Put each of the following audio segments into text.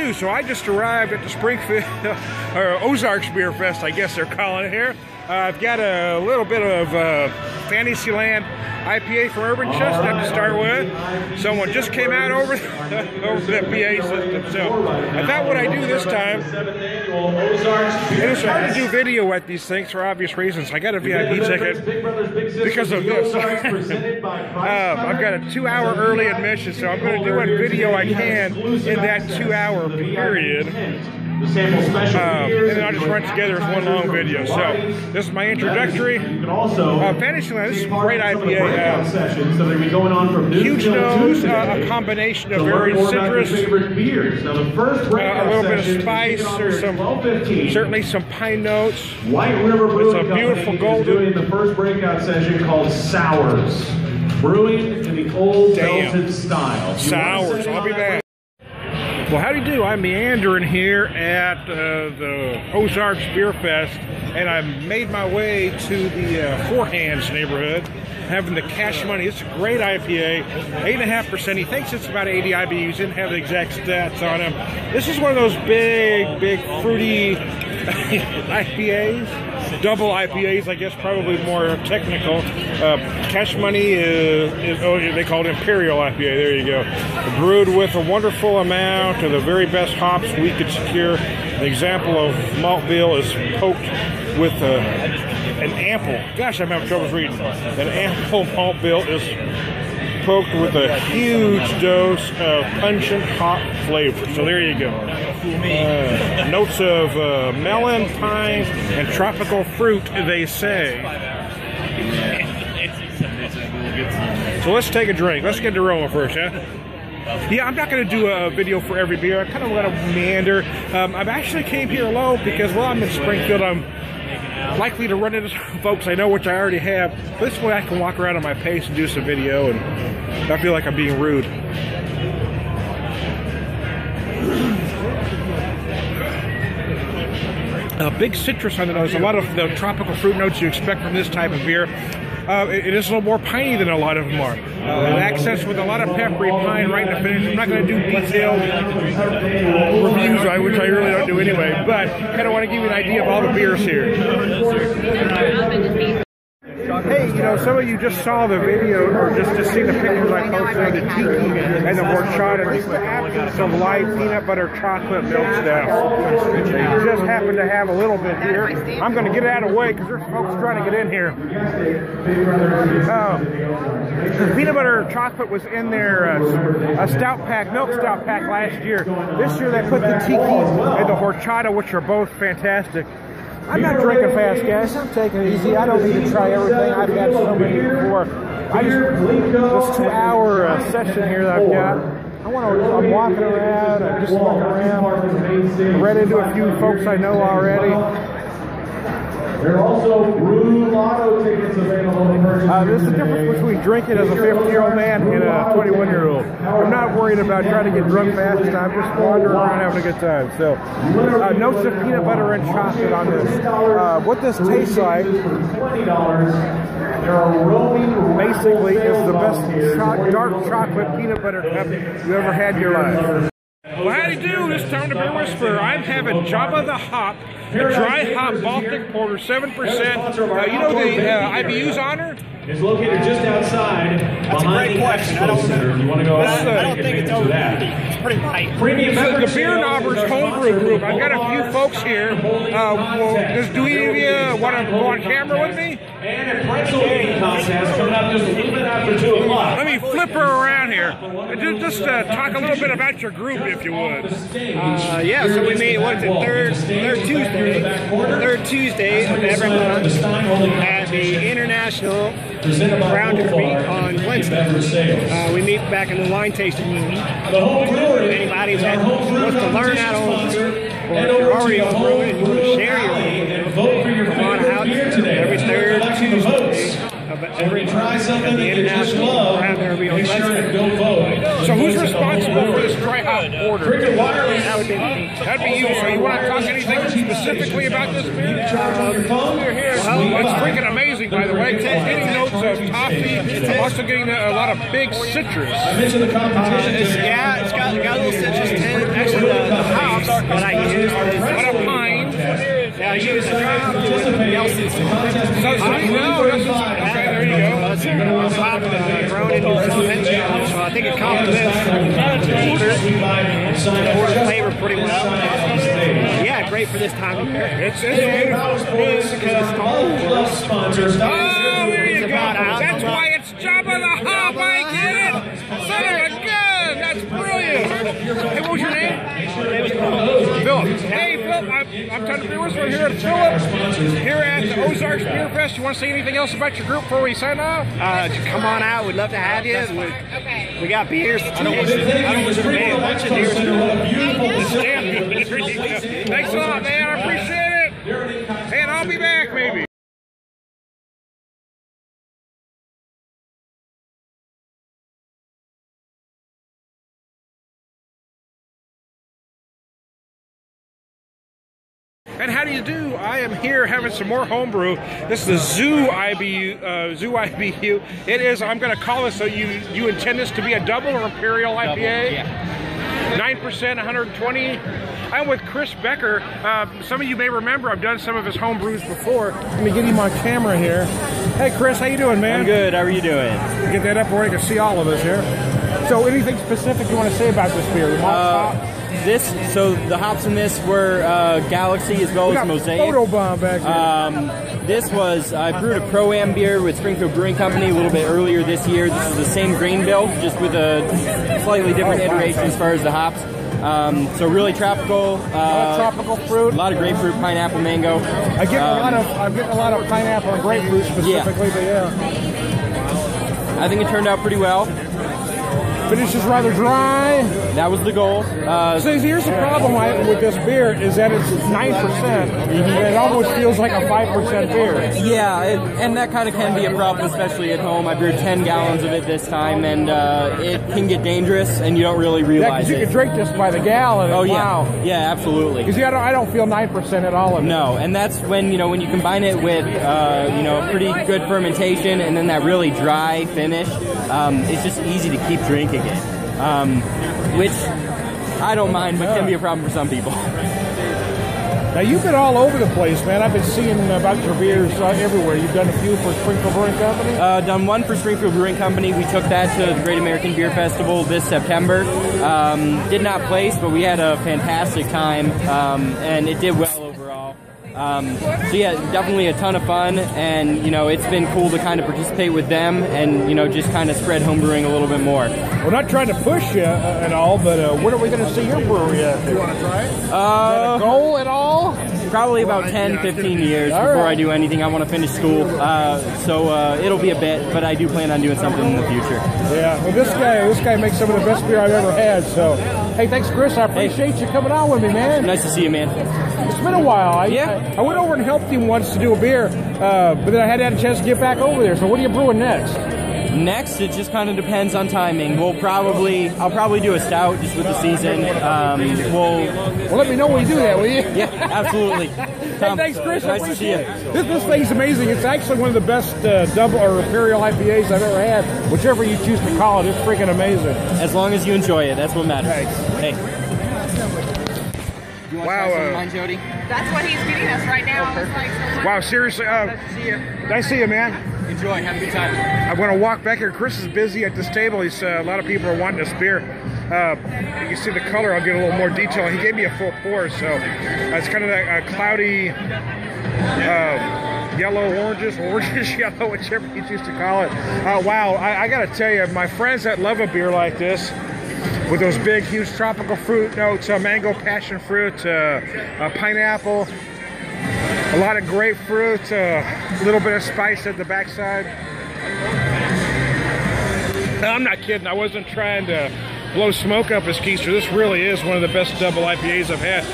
do? So I just arrived at the Springfield, or Ozarks BeerFest, I guess they're calling it here. I've got a little bit of Fantasyland IPA from Urban Chestnut to start with. Someone just came out over the PA system. So I thought what I do this time, and it's hard to do video at these things for obvious reasons. I got a VIP ticket because of this. I've got a 2-hour early admission, so I'm going to do what video I can in that 2-hour period. And then I'll just run together as one long video. So this is my introductory. Fantasyland, this is a great IPA. Huge nose, a combination of very citrus, a little bit of spice. There's certainly some pine notes. It's a beautiful golden. The first breakout session called Sours, brewing in the old Belgian style. Sours, I'll be back. Well, how do you do? I'm meandering here at the Ozarks BeerFest, and I made my way to the Four Hands neighborhood, having the Cash Money. It's a great IPA, 8.5%. He thinks it's about 80 IBUs. Didn't have the exact stats on him. This is one of those big, fruity IPAs. Double IPAs, I guess, probably more technical. Cash Money is they call it Imperial IPA. There you go. Brewed with a wonderful amount of the very best hops we could secure. An example of malt bill is poked with an ample. Gosh, I'm having trouble reading. An ample malt bill is poked with a huge dose of pungent hop flavor. So there you go. Notes of melon, pine, and tropical fruit, they say. So let's take a drink. Let's get the aroma first, yeah? Yeah, I'm not going to do a video for every beer. I kind of want to meander. I actually came here alone because, well, I'm in Springfield. I'm likely to run into some folks I know, which I already have. But this way I can walk around at my pace and do some video and not feel like I'm being rude. Big citrus on the nose. A lot of the tropical fruit notes you expect from this type of beer. It is a little more piney than a lot of them are. It accents with a lot of peppery pine right in the finish. I'm not going to do detailed reviews, which I really don't do anyway, but kind of want to give you an idea of all the beers here. Hey, you know, some of you just saw the video, or just see the pictures I posted of the tiki and the horchata. This is the absence of light peanut butter chocolate milk stout. They just happen to have a little bit here. I'm going to get it out of the way because there's folks trying to get in here. The peanut butter chocolate was in their stout pack, milk stout pack last year. This year they put the tiki and the horchata, which are both fantastic. I'm not drinking fast, guys. I'm taking it easy. I don't need to try everything. I've had so many before. This 2-hour session here that I've got, I'm walking around, I'm just walking around. I ran into a few folks I know already. There are also Brew Lotto tickets available to purchase. There's a difference between drinking as a 50-year-old man and a 21-year-old. I'm not worried about trying to get drunk fast. I'm just wandering around having a good time. So, notes of peanut butter and chocolate on this. What this tastes like, basically, is the best dark chocolate peanut butter cup you ever had in your life. Well, how do you do? This time to Beer Whisperer. I'm having Java the Hop, a dry hop Baltic Porter, 7%. You know the IBUs on her? It's located just outside. That's a great question. I don't think it's over. It's pretty light. The Beer Knobbers homebrew group. I've got a few folks here. Do any of you want to go on camera with me? And a pretzel eating contest coming up just a little bit after 2 o'clock. Let me flip her around here. Just talk a little bit about your group, if you would. Yeah, so we meet, what is it, third Tuesday of every month at the International Round Derby on Wednesday. We meet back in the wine tasting room. Anybody that wants to learn how to homebrew, or if you're already homebrewing and you want to share your homebrew, come on out every third Tuesday of every month at the International Round Derby on Wednesday. So who's responsible for this dry hop order? That would be me. That'd be you. So you want to talk anything specifically about this beer? It's freaking amazing, by the way. It's getting notes of toffee. I'm also getting a lot of big citrus. Yeah, it's got a little citrus tint. Actually, the hop what I used was What a pint. I used Nelson's. So, okay, there you go. Hop grown in New Zealand, so I think it complements the porter flavor pretty well. Yeah, great for this time of year. It's beautiful. Oh, there you go. That's why it's Jabba the Hutt. I get it. Son of a gun. That's brilliant. Hey, what was your name? Philip. Hey, Philip. I'm Tony Brewers. We're here at Philip, here at the Ozarks BeerFest. You want to say anything else about your group before we sign off? Come on out. We'd love to have you. We got beers. Thanks a lot, man. I appreciate it. And I'll be back, maybe. And how do you do? I am here having some more homebrew. This is the Zoo IBU. It is, I'm going to call this, so you intend this to be a double or imperial IPA? Yeah. 9%, 120. I'm with Chris Becker. Some of you may remember I've done some of his home brews before. Let me get him on camera here. Hey Chris, how you doing, man? I'm good. How are you doing? Get that up where you can see all of us here. So anything specific you want to say about this beer? The malt hop? So the hops in this were Galaxy as well as Mosaic. Photobomb back here. This was, I brewed a Pro-Am beer with Springfield Brewing Company a little bit earlier this year. This is the same grain bill, just with a slightly different iteration as far as the hops. So really tropical. A lot of tropical fruit. A lot of grapefruit, pineapple, mango. I'm getting a lot of pineapple and grapefruit specifically, but yeah. I think it turned out pretty well. Finishes rather dry. That was the goal. So here's the problem with this beer is that it's 9%. And it almost feels like a 5% beer. Yeah, and that kind of can be a problem, especially at home. I brewed 10 gallons of it this time, and it can get dangerous, and you don't really realize you can drink this by the gallon. Oh, yeah. Wow. Yeah, absolutely. Because I don't feel 9% at all of it. No, and that's when, when you combine it with, pretty good fermentation and then that really dry finish, it's just easy to keep drinking it, which I don't mind, but can be a problem for some people. Now, you've been all over the place, man. I've been seeing about your beers everywhere. You've done a few for Springfield Brewing Company? Done one for Springfield Brewing Company. We took that to the Great American Beer Festival this September. Did not place, but we had a fantastic time, and it did well overall. So yeah, definitely a ton of fun, and it's been cool to kind of participate with them and just kind of spread homebrewing a little bit more. We're not trying to push you at all, but when are we going to see your brewery at? Do you want to try it? Is that a goal at all? Probably about 10, 15 years before I do anything. I want to finish school, so it'll be a bit, but I do plan on doing something in the future. Yeah, well this guy makes some of the best beer I've ever had, so hey, thanks Chris, I appreciate you coming on with me, man. Nice to see you, man. It's been a while. I went over and helped him once to do a beer, but then I hadn't had a chance to get back over there, so what are you brewing next? Next, it just kind of depends on timing. I'll probably do a stout just with the season. Well, let me know when you do that, will you? Yeah, absolutely. Hey, thanks, Chris. Nice to see you. This thing's amazing. It's actually one of the best double or imperial IPAs I've ever had. Whichever you choose to call it, it's freaking amazing. As long as you enjoy it, that's what matters. Thanks. Hey. You want to try some of mine, Jody? That's what he's feeding us right now. Wow, seriously. Nice to see you. Nice to see you, man. Enjoy. Have a good time. I'm going to walk back here. Chris is busy at this table. He's a lot of people are wanting this beer. You can see the color. I'll get a little more detail. He gave me a full pour, so it's kind of a cloudy yellow, oranges, yellow, whichever you choose to call it. Wow, I got to tell you, my friends that love a beer like this, with those big, huge tropical fruit notes, mango, passion fruit, pineapple, a lot of grapefruit, a little bit of spice at the backside. I'm not kidding. I wasn't trying to blow smoke up his keister. This really is one of the best double IPAs I've had.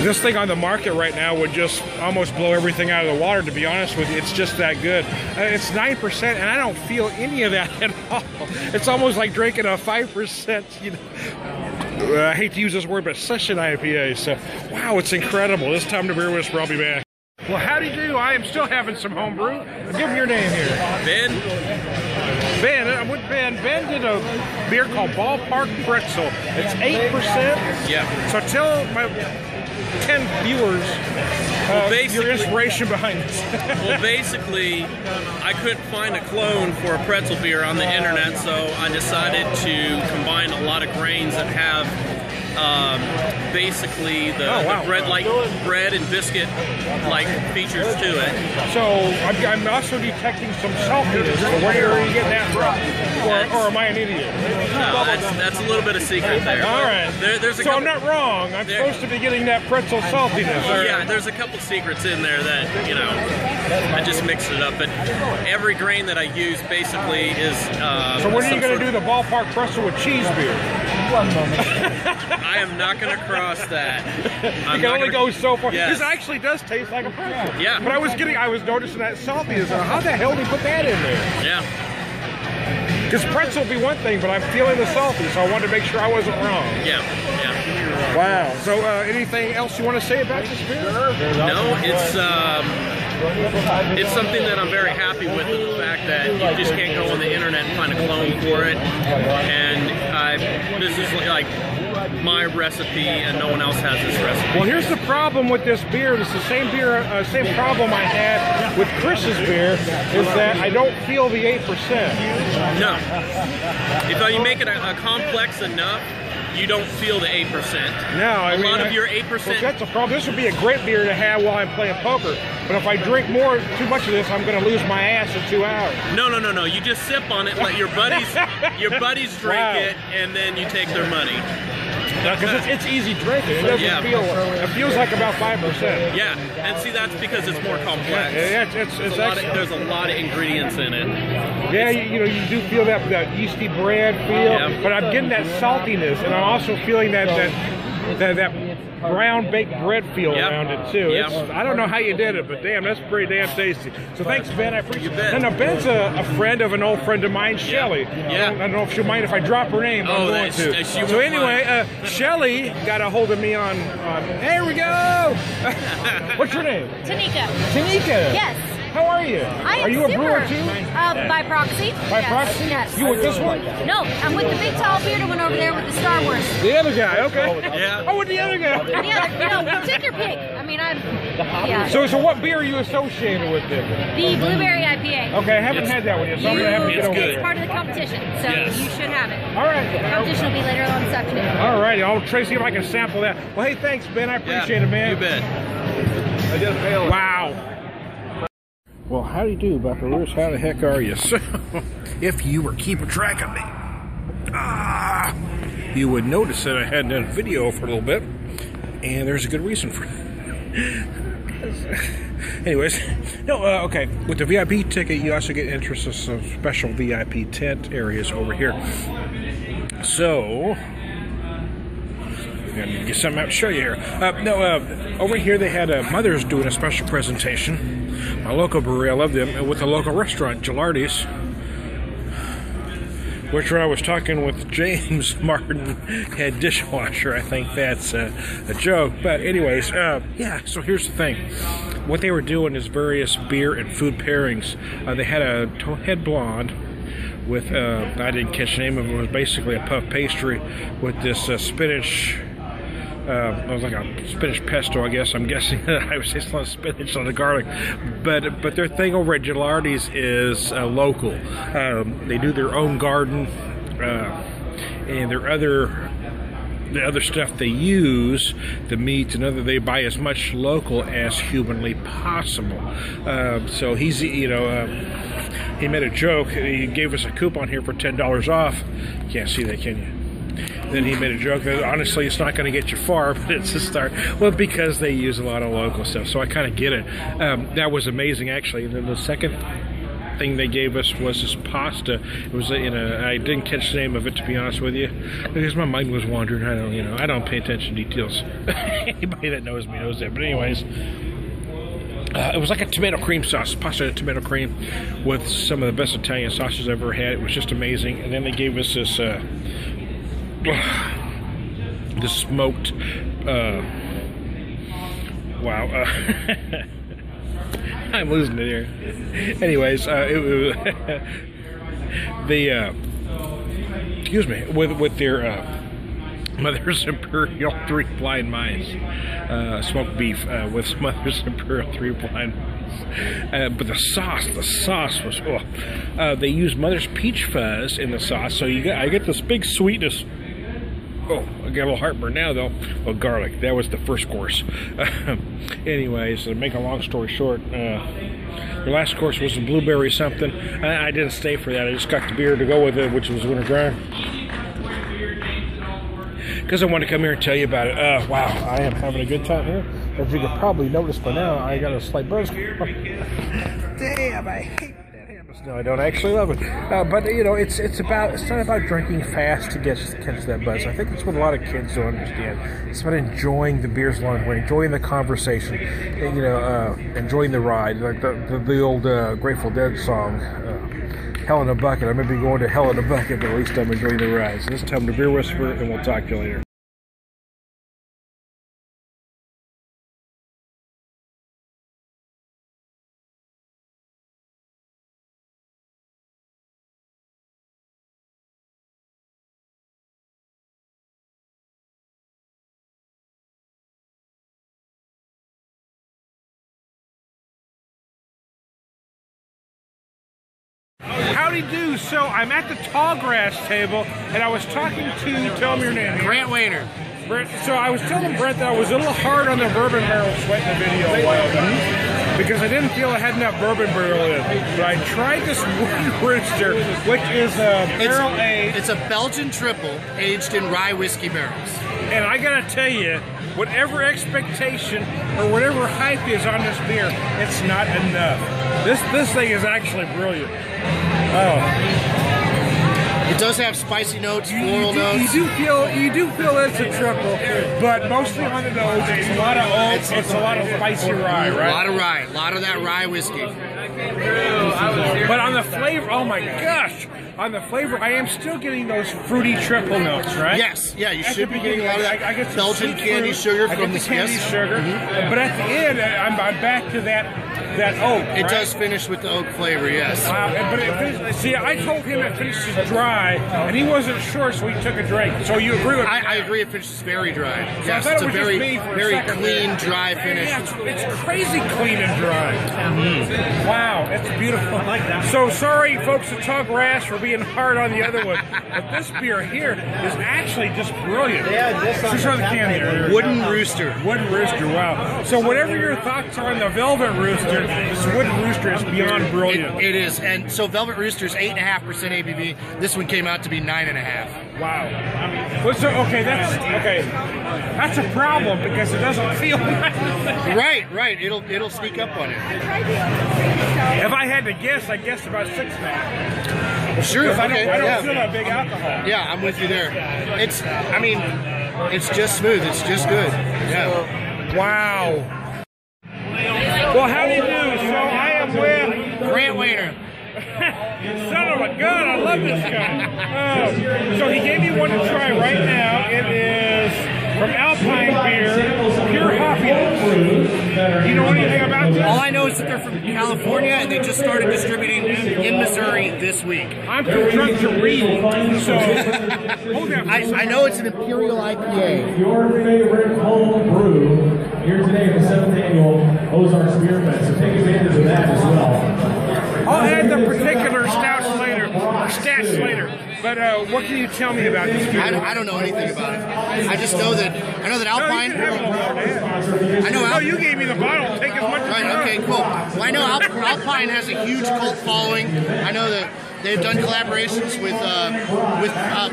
This thing on the market right now would just almost blow everything out of the water, to be honest with you. It's just that good. It's 9%, and I don't feel any of that at all. It's almost like drinking a 5%, I hate to use this word, but such an IPA. So, wow, it's incredible. This time to beer with us, I'll be back. Well, howdy do. I am still having some homebrew. Give me your name here. Ben. Ben, I'm with Ben. Ben did a beer called Ballpark Pretzel. It's 8%. Yeah. So tell my 10 viewers your inspiration behind this. Well, basically, I couldn't find a clone for a pretzel beer on the internet, so I decided to combine a lot of grains that have basically the bread and biscuit like features to it. So I'm also detecting some saltiness. So where are you getting that from? Or am I an idiot? No, that's a little bit of secret there. All right. There's a so I'm not wrong. I'm supposed to be getting that pretzel saltiness. Yeah, there's a couple secrets in there that, you know, I just mixed it up. But every grain that I use basically is... so when are you going to do the Ballpark Pretzel with cheese beer? I am not going to cross that. You can only go so far. Yes. This actually does taste like a pretzel. Yeah. But I was noticing that saltiness. How the hell did you put that in there? Yeah. Because pretzel would be one thing, but I'm feeling the salty, so I wanted to make sure I wasn't wrong. Yeah. Yeah. Wow. So anything else you want to say about this beer? No, it's something that I'm very happy with the fact that you just can't go on the internet and find a clone for it. And this is like my recipe, and no one else has this recipe. Well, here's the problem with this beer. It's the same beer, same problem I had with Chris's beer, is that I don't feel the 8%. No. If you make it a complex enough, you don't feel the 8%. No, I mean, a lot of your 8%. Well, that's a problem. This would be a great beer to have while I'm playing poker. But if I drink too much of this, I'm going to lose my ass in 2 hours. No. You just sip on it, let your buddies drink it, and then you take their money. Because it's easy drinking. It doesn't feel. It feels like about 5%. Yeah, and see, that's because it's more complex. There's a lot of ingredients in it. Yeah, you do feel that yeasty bread feel, but I'm getting that saltiness, and I'm also feeling that brown baked bread feel around it too. I don't know how you did it, but damn, that's pretty damn tasty. So thanks, Ben. I appreciate it. And now Ben's a friend of an old friend of mine, Shelly. Yeah. I don't know if she'll mind if I drop her name. I'm going to. So anyway, Shelly got a hold of me on. Here we go. What's your name? Tanika. Tanika. Yes. How are you? Are you a brewer too? By proxy. By proxy? Yes. You with this one? No, I'm with the big tall bearded one over there with the Star Wars. The other guy, okay. Yeah. Oh, with the other guy. Take your pick. I mean, yeah. So what beer are you associated with then? The Blueberry IPA. Okay, I haven't had that one yet, so I'm going to have to get over It's there. part of the competition, so you should have it. All right. The competition will be later on this afternoon. All right, I'll try to see if I can sample that. Well, hey, thanks, Ben. I appreciate it, man. You bet. I just failed. Wow. Well, how do you do, Buckaroos? How the heck are you? So, if you were keeping track of me, you would notice that I hadn't done a video for a little bit, and there's a good reason for it. Anyways, okay. With the VIP ticket, you also get interest in some special VIP tent areas over here. So, I'm going to get something out to show you here. Over here they had Mother's doing a special presentation. My local brewery, I love them, with a local restaurant, Gilardi's, which I was talking with James Martin, head dishwasher. I think that's a joke. But anyways, so here's the thing. What they were doing is various beer and food pairings. They had a head blonde with, I didn't catch the name of it, it was basically a puff pastry with this spinach. It was like a spinach pesto, I guess. I'm guessing. I was just on spinach on the garlic, but their thing over at Gilardi's is local. They do their own garden, and the other stuff they use, the meats and other, they buy as much local as humanly possible. So he's, he made a joke. He gave us a coupon here for $10 off. You can't see that, can you? Then he made a joke that honestly it's not going to get you far, but it's a start. Well, because they use a lot of local stuff, so I kind of get it. That was amazing, actually. And then the second thing they gave us was this pasta. It was I didn't catch the name of it, to be honest with you, because my mind was wandering. I don't pay attention to details. Anybody that knows me knows that. But anyways, it was like a tomato cream sauce, pasta and tomato cream, with some of the best Italian sauces I've ever had. It was just amazing. And then they gave us this smoked I'm losing it here. Anyways, it was excuse me, with their Mother's Imperial 3 Blind Mice, smoked beef with Mother's Imperial 3 Blind Mice. But the sauce was, they use Mother's Peach Fuzz in the sauce, so I get this big sweetness. Oh, I got a little heartburn now, though. Oh, garlic. That was the first course. Anyways, to make a long story short, the last course was a blueberry something. I didn't stay for that. I just got the beer to go with it, which was Winter Grind. Because I wanted to come here and tell you about it. Wow, I am having a good time here. As you can probably notice by now, I got a slight buzz. Damn, I hate that Hammers. No, I don't actually love it. But you know, it's not about drinking fast to catch that buzz. I think that's what a lot of kids don't understand. It's about enjoying the beers along the way, enjoying the conversation, and, you know, enjoying the ride, like the old Grateful Dead song. Hell in a bucket. I may be going to hell in a bucket, but at least I'm enjoying the ride. So this time to Beer Whisperer, and we'll talk to you later. Howdy do. So I'm at the tall grass table, and I was talking to, tell me your name. Grant Wayner. Brent, so I was telling Brent that I was a little hard on the bourbon barrel sweat in the video a while back because I didn't feel I had enough bourbon barrel in it. But I tried this Wooden Rooster, which is a barrel aged. It's a Belgian triple aged in rye whiskey barrels. And I gotta tell you, whatever expectation or whatever hype is on this beer, it's not enough. This thing is actually brilliant. Oh. It does have spicy notes, floral notes. You do feel it's a triple, but mostly on the nose. It's a lot of oats. It's a lot of spicy rye, right? A lot of rye, a lot of that rye whiskey. But on the flavor, oh my gosh! On the flavor, I am still getting those fruity triple notes, right? Yes, yeah, you should be getting a lot of that. I get some Belgian candy sugar from the candy sugar. But at the end, I'm back to that oak. It does finish with the oak flavor, yes. But see, I told him it finishes dry, and he wasn't sure, so he took a drink. So you agree with me? I agree. It finishes very dry. So yes, it's a very clean, dry finish. Yeah, it's crazy clean and dry. Wow, it's beautiful. I like that. So sorry, folks at Tall Grass, for being hard on the other one, but this beer here is actually just brilliant. Yeah, just show the can here. Wooden Rooster. Wooden Rooster. Wow. So whatever your thoughts are on the Velvet Rooster, this Wooden Rooster is beyond brilliant. It is, and so Velvet Rooster is 8.5% ABV. This one came out to be 9.5. Wow. Well, so that's a problem because it doesn't feel right. It'll sneak up on it. If I had to guess, I guessed about 6.5. Sure. I don't feel that big alcohol. Yeah, I'm with you there. It's just smooth. It's just good. Yeah. Wow. Well, how do you do? So I am with Grant Wayner. Son of a gun, I love this guy. So he gave me one to try right now. It is from Alpine Beer, pure hoppiness. Do you know anything about this? All I know is that they're from California and they just started distributing in Missouri this week. I'm too drunk to read, so hold on. I know it's an Imperial IPA. Your favorite home brew here today at the 7th annual Ozarks BeerFest. So take advantage of that as well. I'll add the particular stats later. But what can you tell me about this beer? I don't know anything about it. I know that Alpine. No, you gave me the bottle. Take as much as you want. Okay, cool. Well, I know Alpine has a huge cult following. I know that they've done collaborations with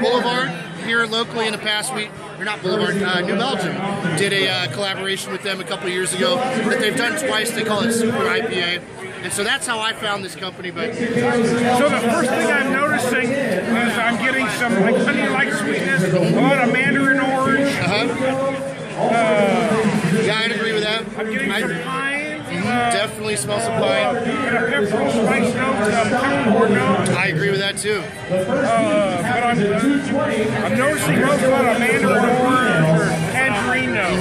Boulevard here locally in the past week. Or not Boulevard, New Belgium did a collaboration with them a couple years ago that they've done twice. They call it Super IPA. And so that's how I found this company. But so the first thing I'm noticing is I'm getting some like honey-like sweetness, a lot of mandarin orange. Yeah, I'd agree with that. I'm getting some pine. Definitely smell some pine. And a pepper spice note, peppercorn note. I agree with that too. But I'm noticing most a lot of mandarin orange or tangerine note.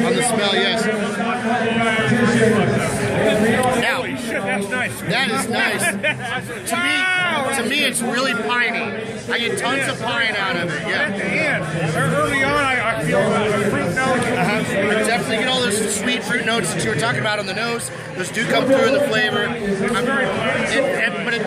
On the smell, yes. That is nice. To me, it's really piney. I get tons of pine out of it. Yeah. At the end, early on, I feel a fruit note. I definitely get all those sweet fruit notes that you were talking about on the nose. Those do come through in the flavor.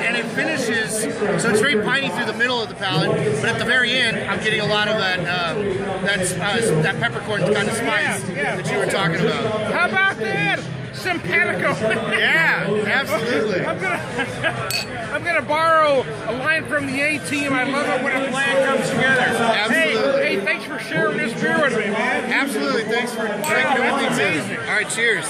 And it finishes, so it's very piney through the middle of the palate, but at the very end, I'm getting a lot of that peppercorn kind of spice that you were talking about. How about that? Simpatico. Yeah, absolutely. I'm gonna borrow a line from the A-Team. I love it when a plan comes together. Absolutely. Hey, thanks for sharing this beer with me, man. Absolutely. Thanks for drinking it with me too. All right, cheers.